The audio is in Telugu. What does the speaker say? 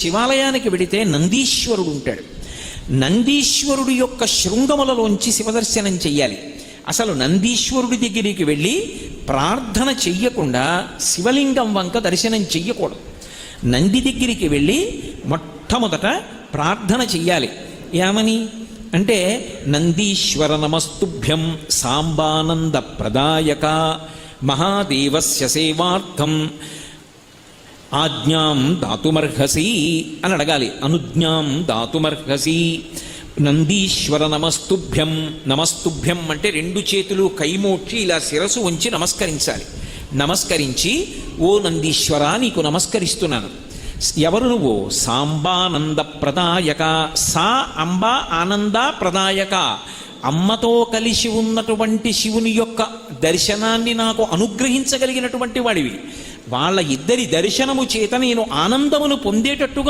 శివాలయానికి వెడితే నందీశ్వరుడు ఉంటాడు. నందీశ్వరుడు యొక్క శృంగములలోంచి శివదర్శనం చెయ్యాలి. అసలు నందీశ్వరుడి దగ్గరికి వెళ్ళి ప్రార్థన చెయ్యకుండా శివలింగం వంక దర్శనం చెయ్యకూడదు. నంది దగ్గరికి వెళ్ళి మొట్టమొదట ప్రార్థన చెయ్యాలి. ఏమని అంటే, నందీశ్వర నమస్తుభ్యం సాంబానంద ప్రదాయక మహాదేవస్య సేవార్థం ఆజ్ఞాం దాతుమర్హసి అని అడగాలి. అనుజ్ఞాం దాతుమర్హసి. నందీశ్వర నమస్తుభ్యం. నమస్తుభ్యం అంటే రెండు చేతులు కైమోడ్చి ఇలా శిరసు ఉంచి నమస్కరించాలి. నమస్కరించి, ఓ నందీశ్వర నీకు నమస్కరిస్తున్నాను. ఎవరు నువ్వు? సాంబానంద ప్రదాయక. సా అంబ ఆనంద ప్రదాయక. అమ్మతో కలిసి ఉన్నటువంటి శివుని యొక్క దర్శనాన్ని నాకు అనుగ్రహించగలిగినటువంటి వాడివి. వాళ్ళ ఇద్దరి దర్శనము చేత నేను ఆనందమును పొందేటట్టుగా